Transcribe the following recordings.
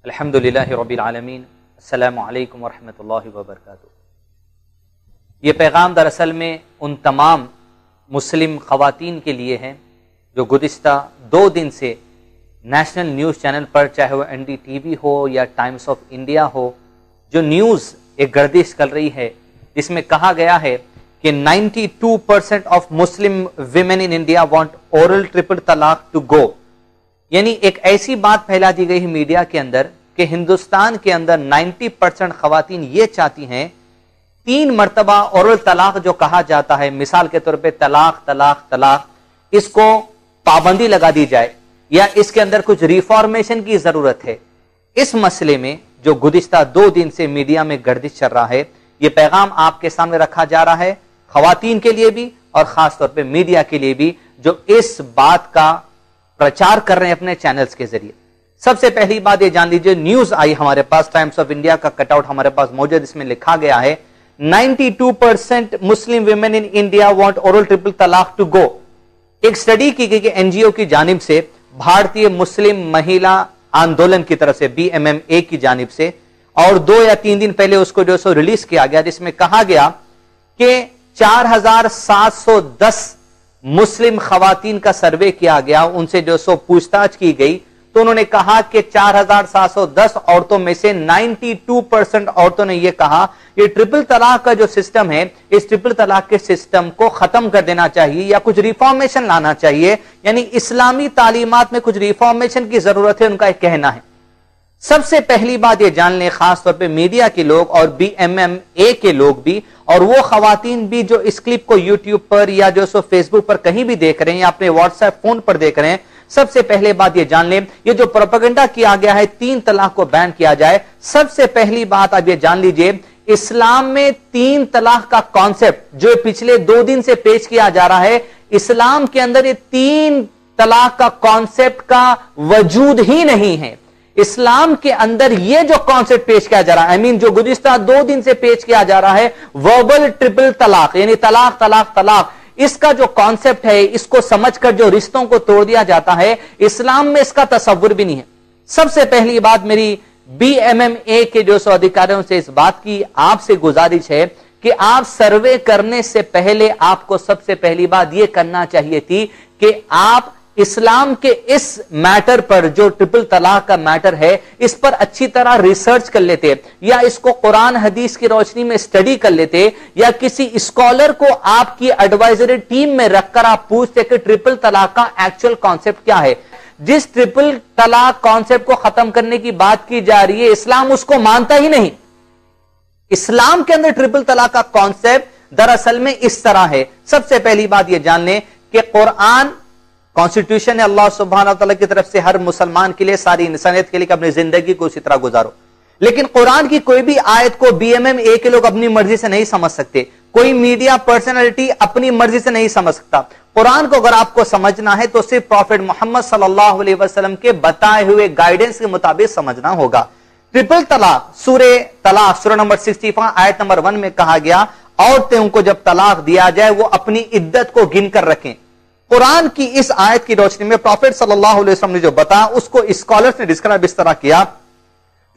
الحمدللہ رب العالمین، السلام علیکم ورحمۃ اللہ وبرکاتہ۔ یہ پیغام دراصل میں ان تمام مسلم خواتین کے لیے ہے جو گزشتہ 2 دن سے نیشنل نیوز چینل پر، چاہے وہ این ڈی ٹی وی ہو یا ٹائمز آف انڈیا ہو، جو نیوز ایک گردش چل رہی ہے جس میں کہا گیا ہے کہ 92% of Muslim women in India want oral triple talaq to گو، یعنی ایک ایسی بات پھیلا دی گئی ہے میڈیا کے اندر کہ ہندوستان کے اندر 90% خواتین یہ چاہتی ہیں 3 مرتبہ اورل طلاق جو کہا جاتا ہے، مثال کے طور پہ طلاق طلاق طلاق، اس کو پابندی لگا دی جائے یا اس کے اندر کچھ ریفارمیشن کی ضرورت ہے۔ اس مسئلے میں جو گزشتہ 2 دن سے میڈیا میں گردش چل رہا ہے، یہ پیغام آپ کے سامنے رکھا جا رہا ہے، خواتین کے لیے بھی اور خاص طور پہ میڈیا کے لیے بھی جو اس بات کا پرچار کر رہے ہیں اپنے چینلز کے ذریعے۔ سب سے پہلی بات یہ جان لیجئے، نیوز آئی ہمارے پاس، ٹائمز آف انڈیا کا کٹ آؤٹ ہمارے پاس موجود، اس میں لکھا گیا ہے 92% Muslim women in India want oral triple talaq to go. ایک سٹڈی کی گئی کہ این جی او کی جانب سے، بھارتی مسلم مہیلا آندولن کی طرف سے، BMMA کی جانب سے، اور 2 یا 3 دن پہلے اس کو جو سو ریلیز کیا گیا، جس میں کہا گیا کہ 4710 مسلم خواتین کا سروے کیا گیا، ان سے جو سو پوچھ تاچھ کی گئی، تو انہوں نے کہا کہ 4710 عورتوں میں سے 92% عورتوں نے یہ کہا یہ ٹرپل طلاق کا جو سسٹم ہے، اس ٹرپل طلاق کے سسٹم کو ختم کر دینا چاہیے یا کچھ ریفارمیشن لانا چاہیے، یعنی اسلامی تعلیمات میں کچھ ریفارمیشن کی ضرورت ہے، ان کا ایک کہنا ہے۔ سب سے پہلی بات یہ جان لیں، خاص طور پہ میڈیا کے لوگ اور BMMA کے لوگ بھی، اور وہ خواتین بھی جو اس کلپ کو یوٹیوب پر یا جو سو فیس بک پر کہیں بھی دیکھ رہے ہیں یا اپنے واٹس ایپ فون پر دیکھ رہے ہیں، سب سے پہلے بات یہ جان لیں، یہ جو پروپیگنڈا کیا گیا ہے 3 طلاق کو بین کیا جائے، سب سے پہلی بات اب یہ جان لیجئے، اسلام میں 3 طلاق کا کانسیپٹ جو پچھلے 2 دن سے پیش کیا جا رہا ہے، اسلام کے اندر یہ 3 طلاق کا کانسیپٹ کا وجود ہی نہیں ہے۔ اسلام کے اندر یہ جو کانسیپٹ پیش کیا جا رہا ہے، جو گزشتہ 2 دن سے پیش کیا جا رہا ہے، وربل ٹرپل طلاق، یعنی طلاق طلاق طلاق، اس کا جو کانسیپٹ ہے، اس کو سمجھ کر جو رشتوں کو توڑ دیا جاتا ہے، اسلام میں اس کا تصور بھی نہیں ہے۔ سب سے پہلی بات میری BMMA کے جو سو ادھیکاریوں سے اس بات کی آپ سے گزارش ہے کہ آپ سروے کرنے سے پہلے آپ کو سب سے پہلی بات یہ کرنا چاہیے تھی کہ آپ اسلام کے اس میٹر پر جو ٹرپل طلاق کا میٹر ہے، اس پر اچھی طرح ریسرچ کر لیتے یا اس کو قرآن حدیث کی روشنی میں اسٹڈی کر لیتے یا کسی اسکالر کو آپ کی ایڈوائزری ٹیم میں رکھ کر آپ پوچھتے کہ ٹرپل طلاق کا ایکچوئل کانسیپٹ کیا ہے۔ جس ٹرپل طلاق کانسیپٹ کو ختم کرنے کی بات کی جا رہی ہے، اسلام اس کو مانتا ہی نہیں۔ اسلام کے اندر ٹرپل طلاق کا کانسیپٹ دراصل میں اس طرح ہے۔ سب سے پہلی بات یہ جان لیں کہ قرآن کانسٹیٹیوشن ہے اللہ سبحانہ وتعالی کی طرف سے ہر مسلمان کے لیے، ساری انسانیت کے لیے کہ اپنی زندگی کو اسی طرح گزارو، لیکن قرآن کی کوئی بھی آیت کو BMMA کے لوگ اپنی مرضی سے نہیں سمجھ سکتے، کوئی میڈیا پرسنالٹی اپنی مرضی سے نہیں سمجھ سکتا۔ قرآن کو اگر آپ کو سمجھنا ہے تو صرف پروفیٹ محمد صلی اللہ علیہ وسلم کے بتائے ہوئے گائیڈنس کے مطابق سمجھنا ہوگا۔ ٹرپل طلاق، سورہ طلاق سورہ نمبر 65 آیت نمبر 1 میں کہا گیا، عورتوں کو جب طلاق دیا جائے وہ اپنی عدت کو گن کر رکھیں۔ قرآن کی اس آیت کی روشنی میں پروفیٹ صلی اللہ علیہ وسلم نے جو بتایا، اس کو اسکالرز نے ڈسکرائب اس طرح کیا،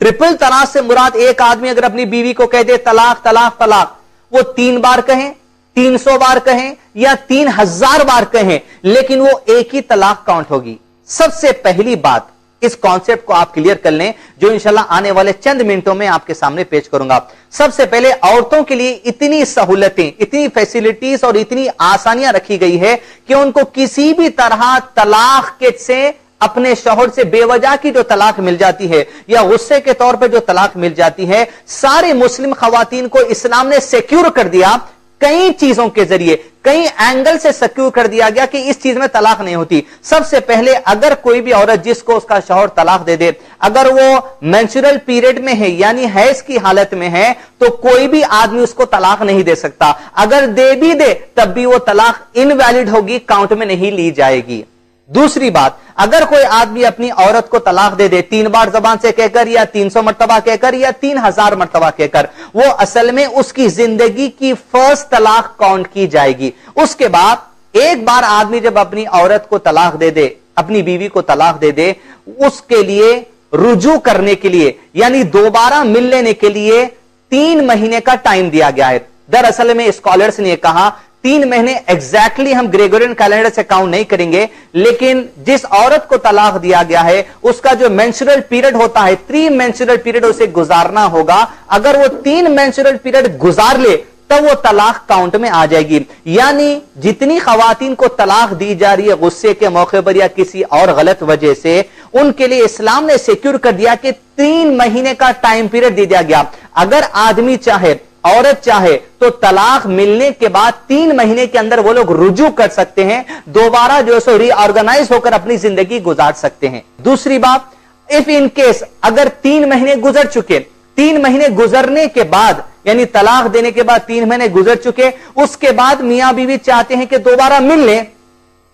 ٹرپل طلاق سے مراد ایک آدمی اگر اپنی بیوی کو کہہ دے طلاق طلاق طلاق، وہ 3 بار کہیں، 300 بار کہیں یا 3000 بار کہیں، لیکن وہ ایک ہی طلاق کاؤنٹ ہوگی۔ سب سے پہلی بات اس کانسیپٹ کو آپ کلیئر کر لیں، جو انشاءاللہ آنے والے چند منٹوں میں آپ کے سامنے پیش کروں گا۔ سب سے پہلے عورتوں کے لیے اتنی سہولتیں، اتنی فیسیلٹیز اور اتنی آسانیاں رکھی گئی ہے کہ ان کو کسی بھی طرح طلاق کے سے اپنے شوہر سے بے وجہ کی جو طلاق مل جاتی ہے یا غصے کے طور پہ جو طلاق مل جاتی ہے، سارے مسلم خواتین کو اسلام نے سیکیور کر دیا، کئی چیزوں کے ذریعے، کئی اینگل سے سیکیور کر دیا گیا کہ اس چیز میں طلاق نہیں ہوتی۔ سب سے پہلے اگر کوئی بھی عورت جس کو اس کا شوہر طلاق دے دے، اگر وہ مینسٹرل پیریڈ میں ہے یعنی حیض کی حالت میں ہے، تو کوئی بھی آدمی اس کو طلاق نہیں دے سکتا، اگر دے بھی دے تب بھی وہ طلاق انویلڈ ہوگی، کاؤنٹ میں نہیں لی جائے گی۔ دوسری بات، اگر کوئی آدمی اپنی عورت کو طلاق دے دے 3 بار زبان سے کہہ کر یا 300 مرتبہ کہہ کر یا 3000 مرتبہ کہہ کر، وہ اصل میں اس کی زندگی کی فرسٹ طلاق کاؤنٹ کی جائے گی۔ اس کے بعد ایک بار آدمی جب اپنی عورت کو طلاق دے دے، اپنی بیوی کو طلاق دے دے، اس کے لیے रुजू करने के लिए यानी दोबारा मिल लेने के लिए 3 महीने का टाइम दिया गया है। दरअसल में स्कॉलर्स ने कहा 3 महीने एग्जैक्टली हम ग्रेगोरियन कैलेंडर से काउंट नहीं करेंगे, लेकिन जिस औरत को तलाक दिया गया है उसका जो मेंस्ट्रुअल पीरियड होता है 3 मेंस्ट्रुअल पीरियड उसे गुजारना होगा। अगर वो 3 मेंस्ट्रुअल पीरियड गुजार ले तब वो तलाक काउंट में आ जाएगी। यानी जितनी खवातीन को तलाक दी जा रही है गुस्से के मौके पर या किसी और गलत वजह से, उनके लिए इस्लाम ने सिक्योर कर दिया कि 3 महीने का टाइम पीरियड दे दिया गया। अगर आदमी चाहे, औरत चाहे तो तलाक मिलने के बाद 3 महीने के अंदर वो लोग रुजू कर सकते हैं, दोबारा जो है रीऑर्गेनाइज होकर अपनी जिंदगी गुजार सकते हैं। दूसरी बात, इफ इन केस अगर 3 महीने गुजर चुके, 3 महीने गुजरने के बाद यानी तलाक देने के बाद 3 महीने गुजर चुके, उसके बाद मियां बीवी चाहते हैं कि दोबारा मिल लें,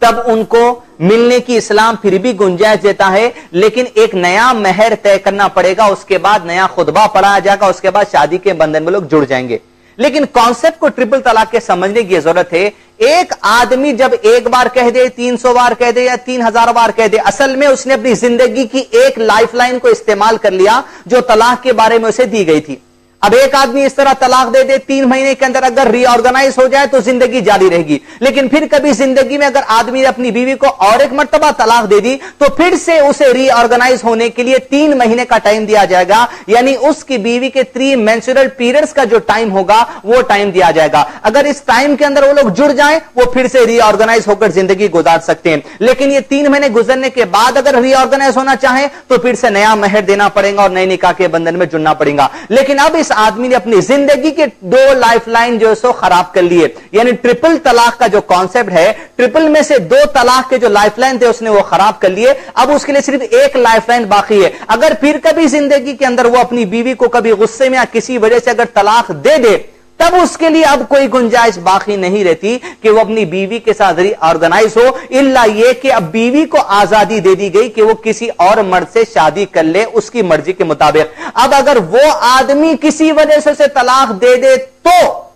तब उनको मिलने की इस्लाम फिर भी गुंजाइश देता है, लेकिन एक नया महर तय करना पड़ेगा, उसके बाद नया खुतबा पढ़ाया जाएगा, उसके बाद शादी के बंधन में लोग जुड़ जाएंगे। लेकिन कॉन्सेप्ट को ट्रिपल तलाक के समझने की जरूरत है। एक आदमी जब एक बार कह दे, 300 बार कह दे या 3000 बार कह दे, असल में उसने अपनी जिंदगी की एक लाइफलाइन को इस्तेमाल कर लिया जो तलाक के बारे में उसे दी गई थी। अब एक आदमी इस तरह तलाक दे दे, 3 महीने के अंदर अगर रीऑर्गेनाइज हो जाए तो जिंदगी जारी रहेगी, लेकिन फिर कभी जिंदगी में अगर आदमी ने अपनी बीवी को और एक मर्तबा तलाक दे दी तो फिर से उसे रीऑर्गेनाइज होने के लिए 3 महीने का टाइम दिया जाएगा। यानी उसकी बीवी के 3 मेंस्ट्रुअल पीरियड्स का जो टाइम होगा वो टाइम दिया जाएगा। अगर इस टाइम के अंदर वो लोग जुड़ जाएं, वो फिर से रीऑर्गेनाइज होकर जिंदगी गुजार सकते हैं। लेकिन ये 3 महीने गुजरने के बाद अगर रीऑर्गेनाइज होना चाहे तो फिर से नया महर देना पड़ेगा और नए निकाह के बंधन में जुड़ना पड़ेगा। लेकिन अब इस आदमी ने अपनी जिंदगी के 2 लाइफलाइन जो है सो खराब कर लिए। यानी ट्रिपल तलाक का जो कॉन्सेप्ट है, ट्रिपल में से 2 तलाक के जो लाइफलाइन थे उसने वो खराब कर लिए। अब उसके लिए सिर्फ एक लाइफलाइन बाकी है। अगर फिर कभी जिंदगी के अंदर वो अपनी बीवी को कभी गुस्से में या किसी वजह से अगर तलाक दे दे, तब उसके लिए अब कोई गुंजाइश बाकी नहीं रहती कि वो अपनी बीवी के साथ ऑर्गेनाइज हो, इल्ला ये कि अब बीवी को आजादी दे दी गई कि वो किसी और मर्द से शादी कर ले उसकी मर्जी के मुताबिक। अब अगर वो आदमी किसी वजह से उसे तलाक दे दे तो,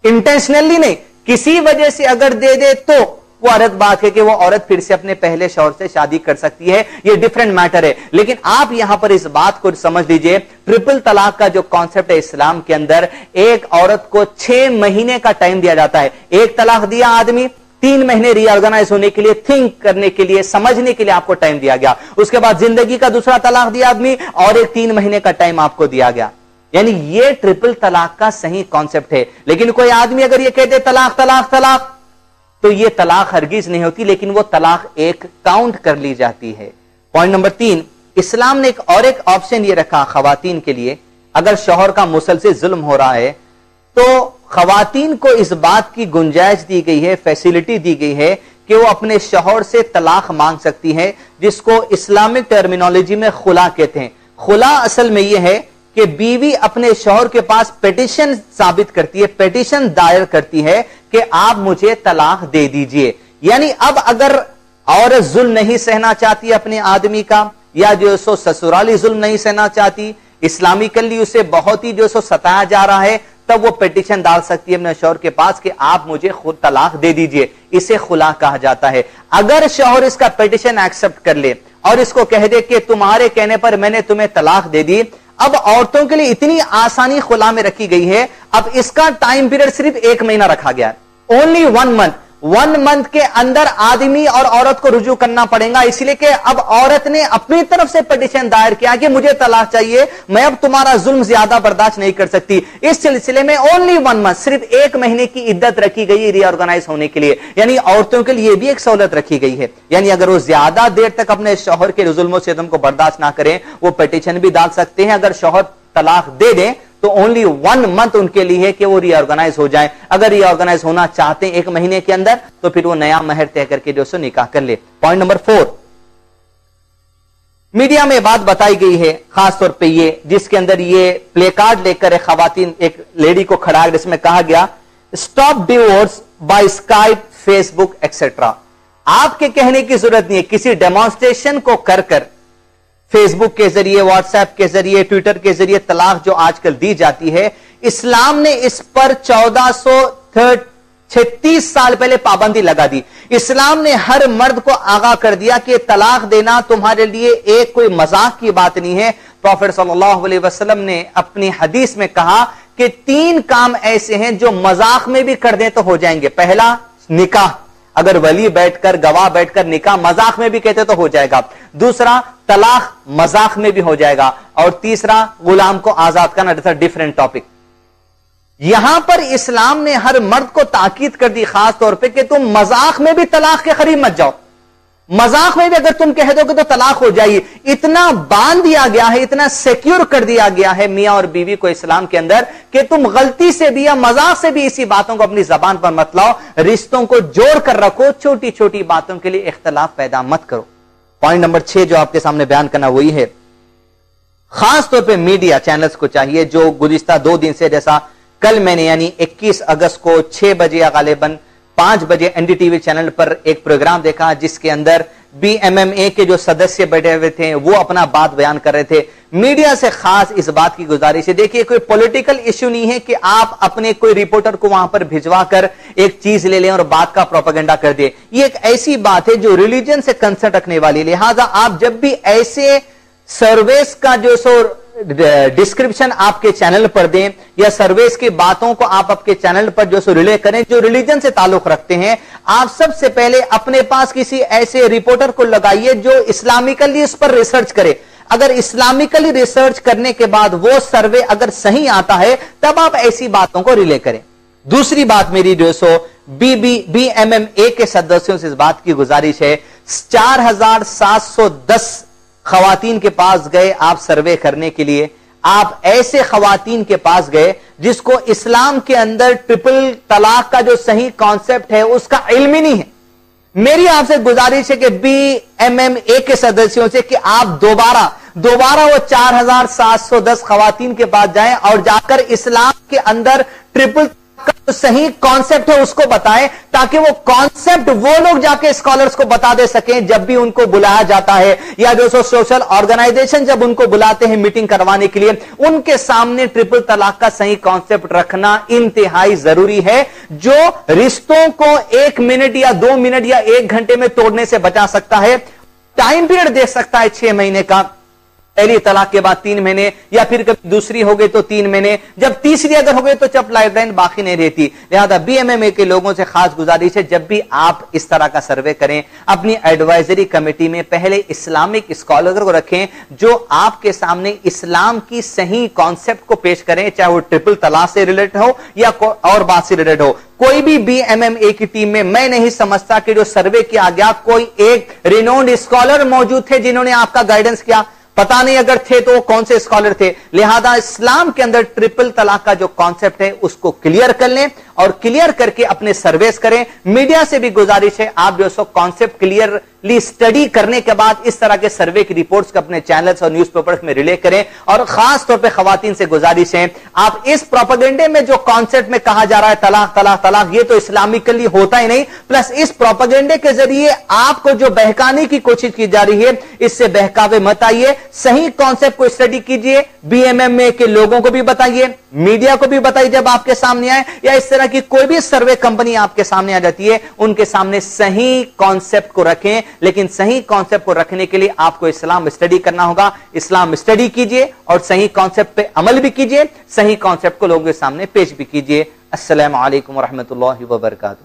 इंटेंशनली नहीं, किसी वजह से अगर दे दे तो वो अलग बात है कि वो औरत फिर से अपने पहले शौहर से शादी कर सकती है, ये डिफरेंट मैटर है। लेकिन आप यहां पर इस बात को समझ लीजिए, ट्रिपल तलाक का जो कॉन्सेप्ट है इस्लाम के अंदर, एक औरत को 6 महीने का टाइम दिया जाता है। एक तलाक दिया आदमी, 3 महीने रीऑर्गेनाइज होने के लिए, थिंक करने के लिए, समझने के लिए आपको टाइम दिया गया। उसके बाद जिंदगी का दूसरा तलाक दिया आदमी और एक 3 महीने का टाइम आपको दिया गया। यानी ये ट्रिपल तलाक का सही कॉन्सेप्ट है। लेकिन कोई आदमी अगर ये कहते तलाक तलाक तलाक, तो ये तलाक हरगिज नहीं होती, लेकिन वो तलाक एक काउंट कर ली जाती है। पॉइंट नंबर 3, इस्लाम ने एक ऑप्शन ये रखा खवातीन के लिए, अगर शौहर का मुसलसल जुल्म हो रहा है तो खवातीन को इस बात की गुंजाइश दी गई है, फैसिलिटी दी गई है कि वो अपने शौहर से तलाक मांग सकती है, जिसको इस्लामिक टर्मिनोलॉजी में खुला कहते हैं। खुला असल में यह है कि बीवी अपने शौहर के पास पिटीशन साबित करती है, पिटीशन दायर करती है कि आप मुझे तलाक दे दीजिए। यानी अब अगर औरत जुल्म नहीं सहना चाहती अपने आदमी का, या जो सो ससुराली जुल्म नहीं सहना चाहती, इस्लामिकली उसे बहुत ही जो सो सताया जा रहा है, तब वो पिटीशन डाल सकती है अपने शौहर के पास कि आप मुझे खुद तलाक दे दीजिए। इसे खुला कहा जाता है। अगर शौहर इसका पिटीशन एक्सेप्ट कर ले और इसको कह दे कि तुम्हारे कहने पर मैंने तुम्हें तलाक दे दी, अब औरतों के लिए इतनी आसानी खुला में रखी गई है, अब इसका टाइम पीरियड सिर्फ 1 महीना रखा गया है, ओनली 1 मंथ। 1 मंथ के अंदर आदमी और औरत को रुजू करना पड़ेगा, इसलिए कि अब औरत ने अपनी तरफ से पिटीशन दायर किया कि मुझे तलाक चाहिए, मैं अब तुम्हारा जुल्म ज्यादा बर्दाश्त नहीं कर सकती। इस सिलसिले में ओनली 1 मंथ, सिर्फ 1 महीने की इद्दत रखी गई रीऑर्गेनाइज होने के लिए। यानी औरतों के लिए भी एक सहूलत रखी गई है। यानी अगर वो ज्यादा देर तक अपने शौहर के जुल्म सितम को बर्दाश्त ना करें, वो पिटीशन भी डाल सकते हैं। अगर शौहर तलाक दे दें तो ओनली 1 मंथ उनके लिए है कि वो रीऑर्गेनाइज हो जाए। अगर रीऑर्गेनाइज होना चाहते हैं 1 महीने के अंदर, तो फिर वो नया महर तय करके जो सो निकाह कर ले। पॉइंट नंबर 4, मीडिया में बात बताई गई है खासतौर पे ये, जिसके अंदर ये प्ले कार्ड लेकर एक खवातीन, एक लेडी को खड़ा है, जिसमें कहा गया stop divorce by Skype, Facebook etcetera. आपके कहने की जरूरत नहीं है, किसी डेमोन्स्ट्रेशन को कर फेसबुक के जरिए, व्हाट्सएप के जरिए, ट्विटर के जरिए तलाक जो आजकल दी जाती है, इस्लाम ने इस पर 36 साल पहले पाबंदी लगा दी। इस्लाम ने हर मर्द को आगाह कर दिया कि तलाक देना तुम्हारे लिए एक कोई मजाक की बात नहीं है। प्रॉफेट सल्लल्लाहु अलैहि वसल्लम ने अपनी हदीस में कहा कि 3 काम ऐसे हैं जो मजाक में भी कर दें तो हो जाएंगे। पहला, निकाह, अगर वली बैठकर, गवाह बैठकर निकाह मजाक में भी कहते तो हो जाएगा। दूसरा, तलाक मजाक में भी हो जाएगा। और तीसरा, गुलाम को आजाद करना, डिफरेंट टॉपिक। यहां पर इस्लाम ने हर मर्द को ताकीद कर दी खास तौर पे कि तुम मजाक में भी तलाक के करीब मत जाओ। मजाक में भी अगर तुम कह दोगे तो तलाक हो जाएगी। इतना बांध दिया गया है, इतना सिक्योर कर दिया गया है मियां और बीवी को इस्लाम के अंदर कि तुम गलती से भी या मजाक से भी इसी बातों को अपनी जबान पर मत लाओ। रिश्तों को जोड़ कर रखो, छोटी छोटी बातों के लिए इख्तलाफ पैदा मत करो। पॉइंट नंबर 6 जो आपके सामने बयान करना वही है, खास तौर पर मीडिया चैनल्स को चाहिए जो गुज़िश्ता 2 दिन से, जैसा कल मैंने यानी 21 अगस्त को 6 बजे या गालिबन 5 बजे एनडीटीवी चैनल पर एक प्रोग्राम देखा जिसके अंदर बीएमएमए के जो सदस्य बैठे हुए थे वो अपना बात बयान कर रहे थे। मीडिया से खास इस बात की गुजारिश है, देखिए कोई पॉलिटिकल इश्यू नहीं है कि आप अपने कोई रिपोर्टर को वहां पर भिजवा कर एक चीज ले लें और बात का प्रोपेगेंडा कर दे। ये एक ऐसी बात है जो रिलीजन से कंसर्न रखने वाली, लिहाजा आप जब भी ऐसे सर्वेस का जो सो डिस्क्रिप्शन आपके चैनल पर दें या सर्वेस की बातों को आप आपके चैनल पर जो सो रिले करें जो रिलीजन से ताल्लुक रखते हैं, आप सबसे पहले अपने पास किसी ऐसे रिपोर्टर को लगाइए जो इस्लामिकली इस पर रिसर्च करे। अगर इस्लामिकली रिसर्च करने के बाद वो सर्वे अगर सही आता है तब आप ऐसी बातों को रिले करें। दूसरी बात मेरी जो सो बीएमएमए के सदस्यों से इस बात की गुजारिश है, 4710 खवातीन के पास गए आप सर्वे करने के लिए। आप ऐसे खवातीन के पास गए जिसको इस्लाम के अंदर ट्रिपल तलाक का जो सही कॉन्सेप्ट है उसका इल्म ही नहीं है। मेरी आपसे गुजारिश है कि बीएमएमए के सदस्यों से कि आप दोबारा वो 4710 खवातीन के पास जाएं और जाकर इस्लाम के अंदर ट्रिपल का सही कॉन्सेप्ट है उसको बताएं, ताकि वो कॉन्सेप्ट वो लोग जाके स्कॉलर्स को बता दे सकें जब भी उनको बुलाया जाता है या जो सोशल ऑर्गेनाइजेशन जब उनको बुलाते हैं मीटिंग करवाने के लिए, उनके सामने ट्रिपल तलाक का सही कॉन्सेप्ट रखना इंतहाई जरूरी है, जो रिश्तों को 1 मिनट या 2 मिनट या 1 घंटे में तोड़ने से बचा सकता है। टाइम पीरियड दे सकता है 6 महीने का, पहली तलाक के बाद 3 महीने, या फिर कभी दूसरी हो गई तो 3 महीने, जब तीसरी अगर हो गई तो जब लाइफलाइन बाकी नहीं रहती। लिहाजा बीएमएमए के लोगों से खास गुजारिश है, जब भी आप इस तरह का सर्वे करें अपनी एडवाइजरी कमेटी में पहले इस्लामिक स्कॉलर को रखें जो आपके सामने इस्लाम की सही कॉन्सेप्ट को पेश करें, चाहे वो ट्रिपल तलाक से रिलेटेड हो या और बात से रिलेटेड हो। कोई भी बीएमएमए की टीम में मैं नहीं समझता कि जो सर्वे किया गया कोई एक रिनोन्ड स्कॉलर मौजूद थे जिन्होंने आपका गाइडेंस किया। पता नहीं अगर थे तो कौन से स्कॉलर थे। लिहाजा इस्लाम के अंदर ट्रिपल तलाक का जो कॉन्सेप्ट है उसको क्लियर कर लें और क्लियर करके अपने सर्वेस करें। मीडिया से भी गुजारिश है आप जो सो कॉन्सेप्ट क्लियरली स्टडी करने के बाद इस तरह के सर्वे की रिपोर्ट्स को अपने चैनल्स और न्यूज़पेपर्स में रिले करें। और खास तौर पे खवातीन से गुजारिश है आप इस प्रोपेगेंडे में जो कॉन्सेप्ट में कहा जा रहा है तलाक तलाक तलाक, ये तो इस्लामिकली होता ही नहीं, प्लस इस प्रोपेगेंडे के जरिए आपको जो बहकाने की कोशिश की जा रही है इससे बहकावे मत आइए। सही कॉन्सेप्ट को स्टडी कीजिए, बीएमएमए के लोगों को भी बताइए, मीडिया को भी बताइए जब आपके सामने आए, या इस तरह की कोई भी सर्वे कंपनी आपके सामने आ जाती है उनके सामने सही कॉन्सेप्ट को रखें। लेकिन सही कॉन्सेप्ट को रखने के लिए आपको इस्लाम स्टडी करना होगा। इस्लाम स्टडी कीजिए और सही कॉन्सेप्ट पे अमल भी कीजिए, सही कॉन्सेप्ट को लोगों के सामने पेश भी कीजिए। अस्सलामु अलैकुम व रहमतुल्लाहि व बरकातुहू।